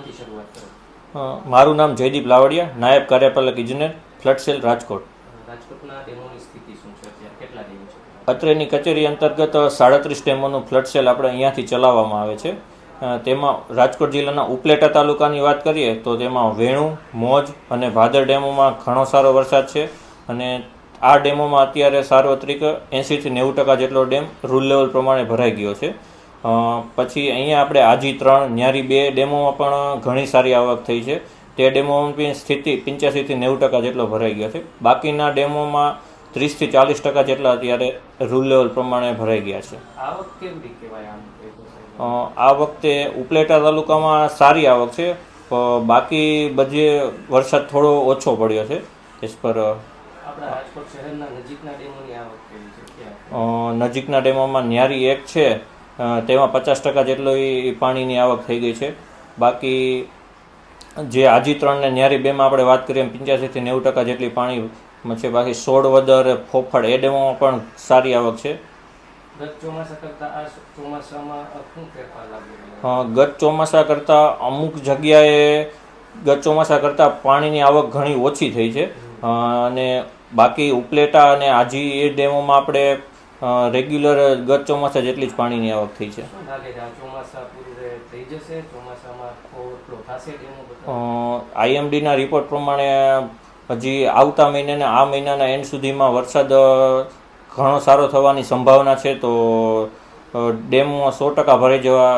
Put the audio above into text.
નામથી શરૂઆત કરો. મારું નામ જયદીપ લાવડિયા, નાયબ કાર્યપાલક ઇજનેર, ફ્લડ સેલ રાજકોટ. રાજકોટના ડેમોની સ્થિતિ શું છે અત્યારે? કેટલા ડેમો છે? અત્રેની કચેરી અંતર્ગત 37 ડેમોનું ફ્લડ સેલ આપણે અહીંયાથી ચલાવવામાં આવે છે. તેમાં રાજકોટ જિલ્લાના ઉપલેટા તાલુકાની વાત કરીએ તો તેમાં વેણુ, મોજ અને ભાદર ડેમોમાં ઘણો સારો વરસાદ છે અને આ ડેમોમાં અત્યારે સાર્વત્રિક 80-90% જેટલો ડેમ રૂલ લેવલ પ્રમાણે ભરાઈ ગયો છે. પછી અહીંયા આપણે આજી 3, ન્યારી 2 ડેમોમાં પણ ઘણી સારી આવક થઈ છે. તે ડેમોમાં પણ સ્થિતિ 85-90% જેટલો ભરાઈ ગયો છે. બાકીના ડેમોમાં 30-40% જેટલા અત્યારે રૂલ લેવલ પ્રમાણે ભરાઈ ગયા છે. આવક કેવી કહેવાય આમ? આ વખતે ઉપલેટા તાલુકામાં સારી આવક છે, બાકી બધે વરસાદ થોડો ઓછો પડ્યો છે. એસ પર આપણા રાજકોટ શહેરના નજીકના ડેમોની આવક કેવી છે? નજીકના ડેમોમાં ન્યારી 1 છે, તેમાં 50% જેટલો પાણીની આવક થઈ ગઈ છે. બાકી જે આજી 3 ને ન્યારી 2માં આપણે વાત કરીએ 85-90% જેટલી પાણી છે. બાકી સોડવદર, ફોફળ એ ડેમોમાં પણ સારી આવક છે. ગત ચોમાસા કરતાં આ ચોમાસામાં શું ફેરફાર લાગી? ગત ચોમાસા કરતાં અમુક જગ્યાએ ગત ચોમાસા કરતાં પાણીની આવક ઘણી ઓછી થઈ છે અને બાકી ઉપલેટા અને આજી એ ડેમોમાં આપણે રેગ્યુલર ગત ચોમાસા જેટલી જ પાણીની આવક થઈ છે. શું લાગે છે આ ચોમાસા પૂરું થઈ જશે? ચોમાસામાં ઓવરફ્લો થશે ડેમો? આઈએમડીના રિપોર્ટ પ્રમાણે હજી આવતા મહિને અને આ મહિનાના એન્ડ સુધીમાં વરસાદ ઘણો સારો થવાની સંભાવના છે, તો ડેમમાં 100% ભરાઈ જવા